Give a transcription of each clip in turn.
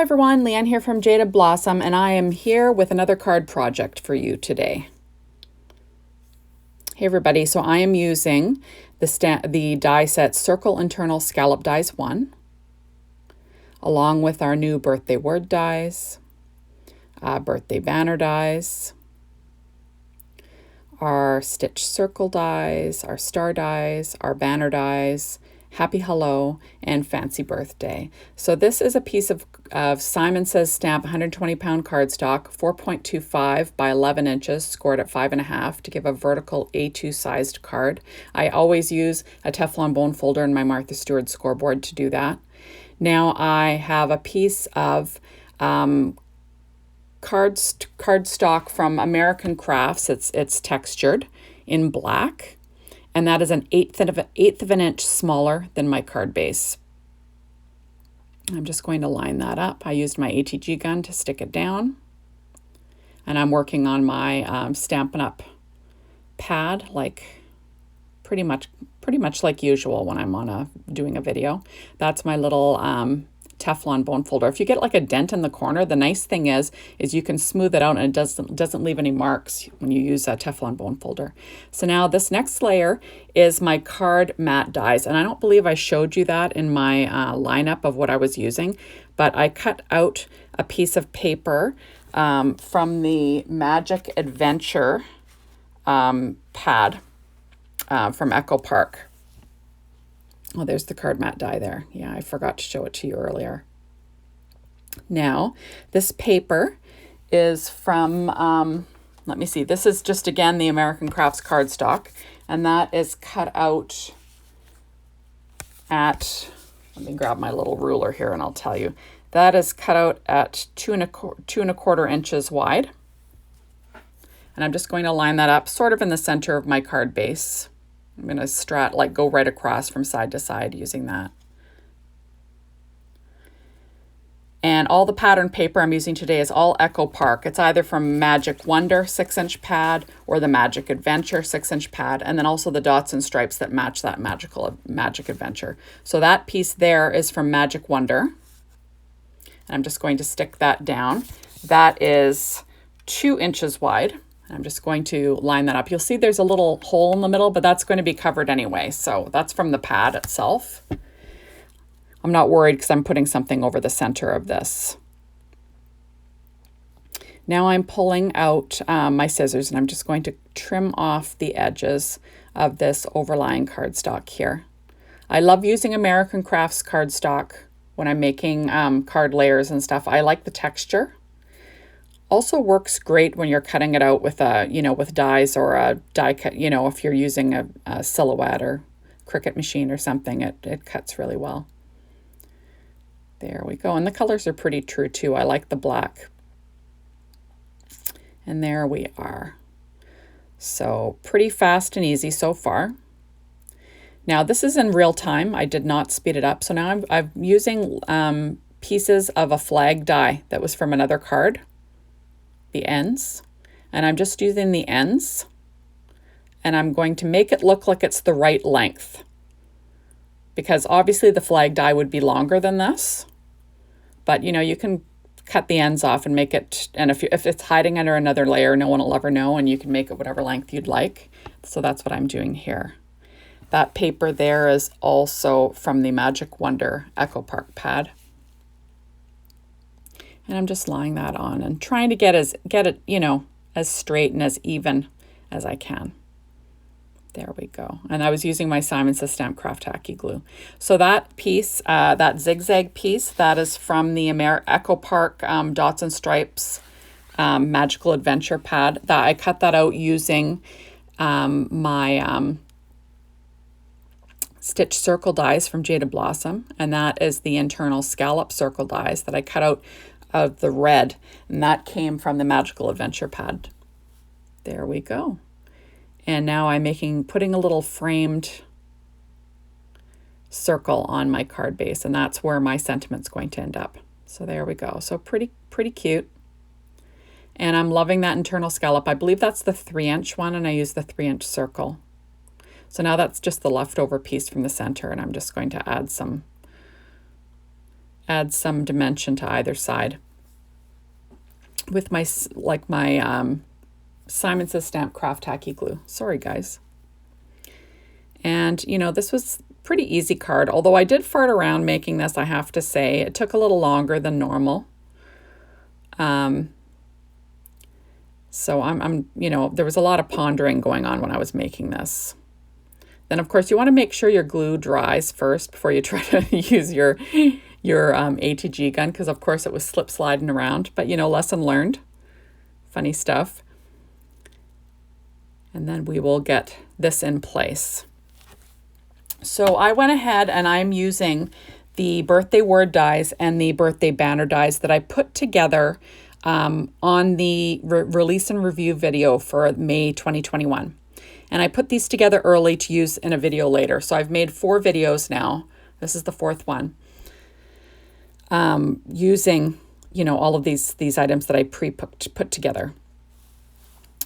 Hi everyone, Leanne here from Jaded Blossom, and I am here with another card project for you today. Hey everybody, so I am using the die set Circle Internal Scallop Dies 1, along with our new birthday word dies, birthday banner dies, our stitch circle dies, our star dies, our banner dies, happy hello, and fancy birthday. So this is a piece of Simon Says stamp 120-pound cardstock, 4.25 by 11 inches, scored at 5.5 to give a vertical A2 sized card. I always use a Teflon bone folder in my Martha Stewart scoreboard to do that. Now I have a piece of cardstock from American Crafts. It's textured in black, and that is an eighth of an inch smaller than my card base. I'm just going to line that up. I used my ATG gun to stick it down, and I'm working on my Stampin' Up pad, like pretty much like usual when I'm doing a video. That's my little Teflon bone folder. If you get like a dent in the corner, the nice thing is you can smooth it out and it doesn't leave any marks when you use a Teflon bone folder. So now this next layer is my card mat dies, and I don't believe I showed you that in my lineup of what I was using, but I cut out a piece of paper from the Magic Adventure pad from Echo Park. Oh, there's the card mat die there. Yeah, I forgot to show it to you earlier. Now, this paper is from, let me see, this is just, again, the American Crafts cardstock, and that is cut out at, let me grab my little ruler here and I'll tell you. That is cut out at 2¼ inches wide. And I'm just going to line that up sort of in the center of my card base. I'm going to go right across from side to side using that. And all the pattern paper I'm using today is all Echo Park. It's either from Magic Wonder 6-inch pad or the Magic Adventure 6-inch pad, and then also the dots and stripes that match that Magic Adventure. So that piece there is from Magic Wonder. And I'm just going to stick that down. That is 2 inches wide. I'm just going to line that up. You'll see there's a little hole in the middle, but that's going to be covered anyway. So that's from the pad itself. I'm not worried because I'm putting something over the center of this. Now I'm pulling out my scissors, and I'm just going to trim off the edges of this overlying cardstock here. I love using American Crafts cardstock when I'm making card layers and stuff. I like the texture. Also works great when you're cutting it out with with dies or a die cut, if you're using a Silhouette or Cricut machine or something, it cuts really well. There we go. And the colors are pretty true too. I like the black. And there we are. So pretty fast and easy so far. Now this is in real time. I did not speed it up. So now I'm using pieces of a flag die that was from another card. The ends, and I'm just using the ends, and I'm going to make it look like it's the right length, because obviously the flag die would be longer than this, but you can cut the ends off and make it, and if it's hiding under another layer, no one will ever know, and you can make it whatever length you'd like. So that's what I'm doing here. That paper there is also from the Magic Wonder Echo Park pad. And I'm just laying that on and trying to get it, as straight and as even as I can. There we go. And I was using my Simon Says Stamp Craft Tacky Glue. So that piece, that zigzag piece, that is from the Echo Park Dots and Stripes Magical Adventure pad. That I cut that out using my stitch circle dies from Jaded Blossom, and that is the internal scallop circle dies that I cut out of the red, and that came from the Magical Adventure pad. There we go. And now I'm putting a little framed circle on my card base, and that's where my sentiment's going to end up. So there we go. So pretty cute. And I'm loving that internal scallop. I believe that's the 3-inch one, and I use the 3-inch circle. So now that's just the leftover piece from the center, and I'm just going to add some add some dimension to either side with my, like my Simon Says Stamp Craft Tacky Glue. Sorry, guys. And, you know, this was pretty easy card, although I did fart around making this, I have to say. It took a little longer than normal. So I'm, you know, there was a lot of pondering going on when I was making this. Then, of course, you want to make sure your glue dries first before you try to use your ATG gun, because, of course, it was slip sliding around. But, you know, lesson learned. Funny stuff. And then we will get this in place. So I went ahead and I'm using the birthday word dies and the birthday banner dies that I put together on the release and review video for May 2021. And I put these together early to use in a video later. So I've made 4 videos now. This is the 4th one. Using, you know, all of these items that I put together.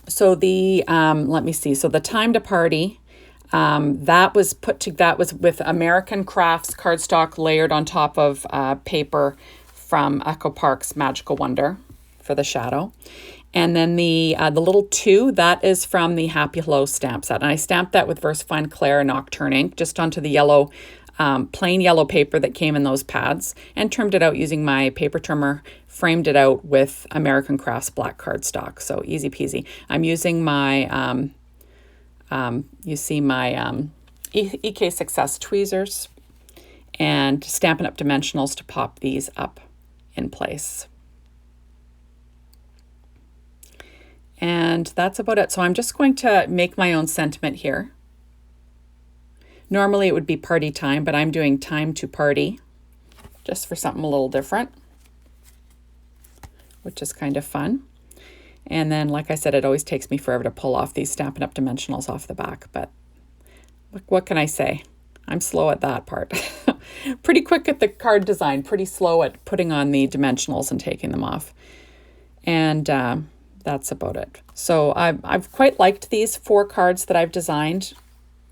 So the, let me see. So the Time to Party, that was with American Crafts cardstock layered on top of paper from Echo Park's Magical Wonder for the shadow. And then the little 2, that is from the Happy Hello stamp set. And I stamped that with VersaFine Claire Nocturne ink just onto the yellow, plain yellow paper that came in those pads, and trimmed it out using my paper trimmer, framed it out with American Crafts black cardstock. So easy peasy. I'm using my, you see my EK Success tweezers and Stampin' Up! Dimensionals to pop these up in place. And that's about it. So I'm just going to make my own sentiment here. Normally it would be party time, but I'm doing time to party just for something a little different, which is kind of fun. And then, like I said, it always takes me forever to pull off these Stampin' Up! Dimensionals off the back, but what can I say? I'm slow at that part. Pretty quick at the card design, pretty slow at putting on the dimensionals and taking them off. And that's about it. So I've quite liked these 4 cards that I've designed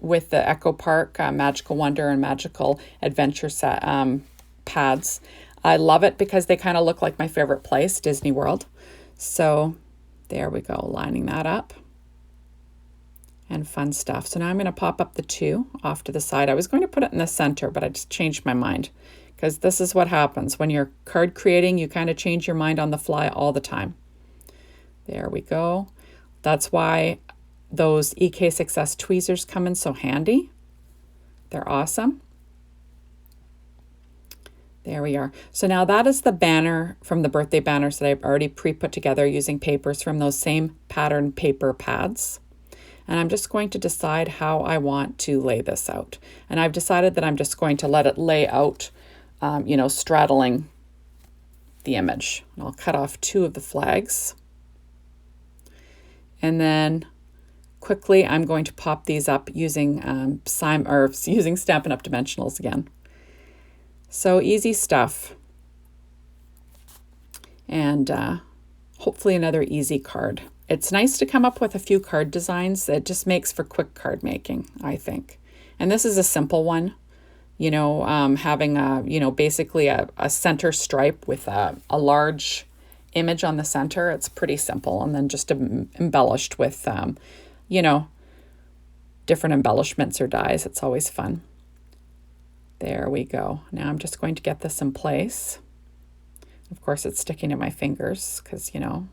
with the Echo Park Magical Wonder and Magical Adventure set pads. I love it because they kind of look like my favorite place, Disney World. So there we go, lining that up. And fun stuff. So now I'm going to pop up the 2 off to the side. I was going to put it in the center, but I just changed my mind, because this is what happens when you're card creating. You kind of change your mind on the fly all the time. There we go. That's why those EK Success tweezers come in so handy. They're awesome. There we are. So now that is the banner from the birthday banners that I've already pre-put together using papers from those same pattern paper pads. And I'm just going to decide how I want to lay this out. And I've decided that I'm just going to let it lay out, you know, straddling the image. And I'll cut off 2 of the flags. And then quickly I'm going to pop these up using using Stampin' Up! Dimensionals again. So easy stuff. And hopefully another easy card. It's nice to come up with a few card designs. It just makes for quick card making, I think. And this is a simple one, you know, having a, you know, basically a center stripe with a large image on the center. It's pretty simple, and then just embellished with you know, different embellishments or dies. It's always fun. There we go. Now I'm just going to get this in place. Of course, it's sticking to my fingers because, you know,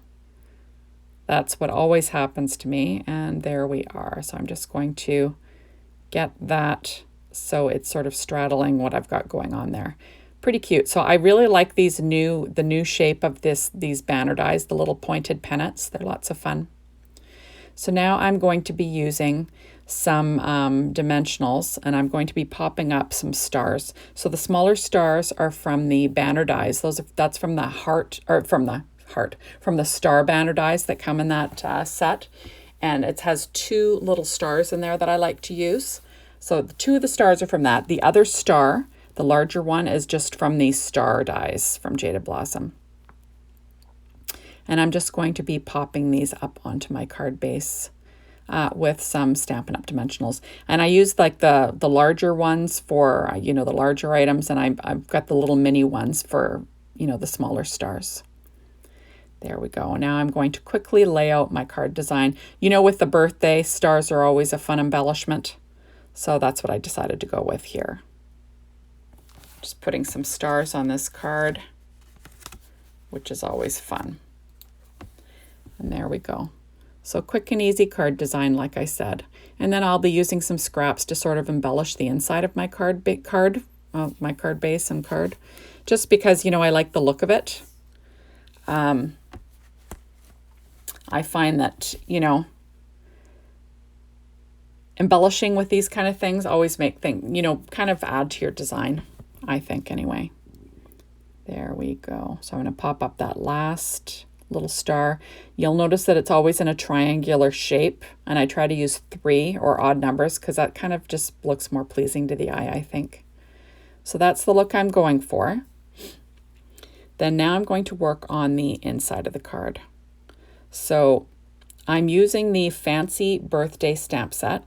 that's what always happens to me. And there we are. So I'm just going to get that so it's sort of straddling what I've got going on there. Pretty cute. So I really like the new shape of these banner dies, the little pointed pennants. They're lots of fun. So now I'm going to be using some dimensionals, and I'm going to be popping up some stars. So the smaller stars are from the banner dies. That's from the from the star banner dies that come in that set. And it has 2 little stars in there that I like to use. So the 2 of the stars are from that. The other star, the larger one, is just from the star dies from Jaded Blossom. And I'm just going to be popping these up onto my card base. with some Stampin' Up! Dimensionals. And I used like the larger ones for, the larger items, and I've got the little mini ones for, the smaller stars. There we go. Now I'm going to quickly lay out my card design. With the birthday, stars are always a fun embellishment. So that's what I decided to go with here. Just putting some stars on this card, which is always fun. And there we go. So quick and easy card design, like I said. And then I'll be using some scraps to sort of embellish the inside of my my card base and card, just because, I like the look of it. I find that, embellishing with these kind of things always make things, kind of add to your design, I think anyway. There we go. So I'm going to pop up that last little star. You'll notice that it's always in a triangular shape, and I try to use 3 or odd numbers because that kind of just looks more pleasing to the eye, I think. So that's the look I'm going for. Then now I'm going to work on the inside of the card. So I'm using the Fancy Birthday stamp set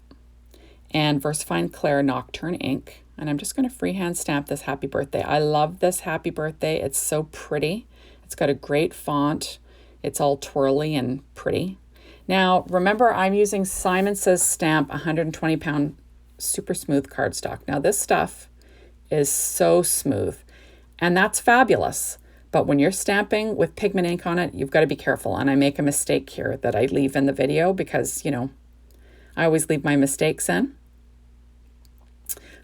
and VersaFine Claire Nocturne ink. And I'm just going to freehand stamp this happy birthday. I love this happy birthday. It's so pretty. It's got a great font. It's all twirly and pretty. Now, remember, I'm using Simon Says Stamp 120-pound super smooth cardstock. Now, this stuff is so smooth, and that's fabulous. But when you're stamping with pigment ink on it, you've got to be careful. And I make a mistake here that I leave in the video because, I always leave my mistakes in.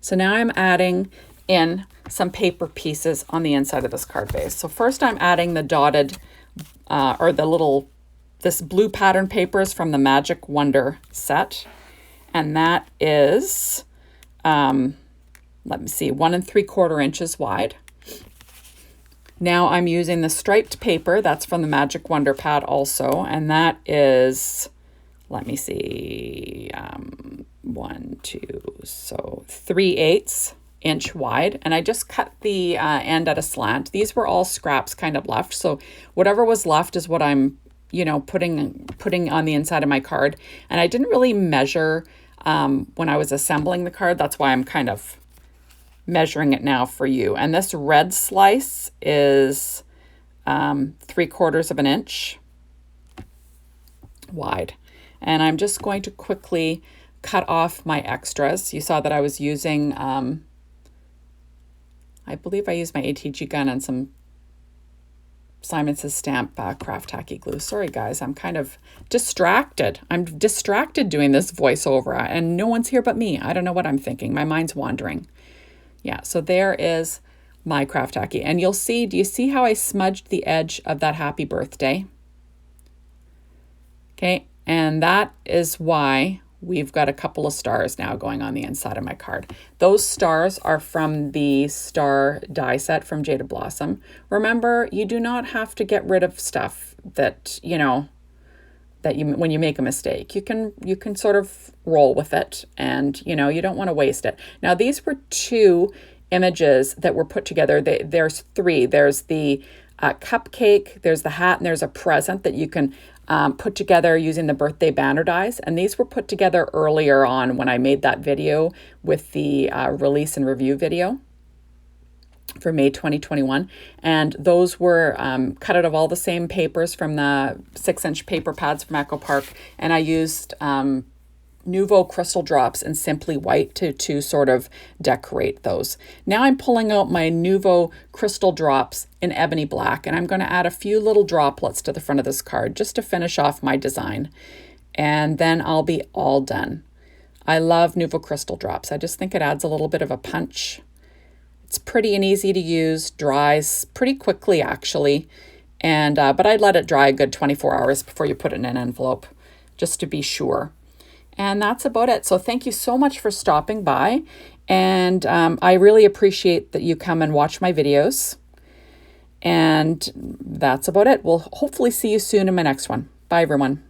So now I'm adding in some paper pieces on the inside of this card base. So first I'm adding the dotted, this blue pattern papers from the Magic Wonder set. And that is, let me see, 1 3/4 inches wide. Now I'm using the striped paper, that's from the Magic Wonder pad also, and that is, let me see, 3/8 inch wide, and I just cut the end at a slant. These were all scraps kind of left, so whatever was left is what I'm, putting on the inside of my card. And I didn't really measure when I was assembling the card. That's why I'm kind of measuring it now for you. And this red slice is 3/4 inch wide. And I'm just going to quickly cut off my extras. You saw that I was using, I believe I used my ATG gun and some Simon Says Stamp craft tacky glue. Sorry guys, I'm kind of distracted. I'm distracted doing this voiceover and no one's here but me. I don't know what I'm thinking. My mind's wandering. Yeah, so there is my craft tacky. And you'll see, do you see how I smudged the edge of that happy birthday? Okay, and that is why we've got a couple of stars now going on the inside of my card. Those stars are from the star die set from Jaded Blossom. Remember, you do not have to get rid of stuff that, when you make a mistake. You can sort of roll with it, and you don't want to waste it. Now these were 2 images that were put together. There's 3. There's the cupcake, there's the hat, and there's a present that you can put together using the birthday banner dies. And these were put together earlier on when I made that video with the release and review video for May 2021. And those were cut out of all the same papers from the 6-inch paper pads from Echo Park. And I used Nouveau crystal drops in Simply White to sort of decorate those. Now I'm pulling out my Nouveau crystal drops in ebony black, and I'm going to add a few little droplets to the front of this card just to finish off my design. And then I'll be all done. I love Nouveau crystal drops. I just think it adds a little bit of a punch. It's pretty and easy to use, dries pretty quickly actually. And but I'd let it dry a good 24 hours before you put it in an envelope, just to be sure. And that's about it. So thank you so much for stopping by. And I really appreciate that you come and watch my videos. And that's about it. We'll hopefully see you soon in my next one. Bye, everyone.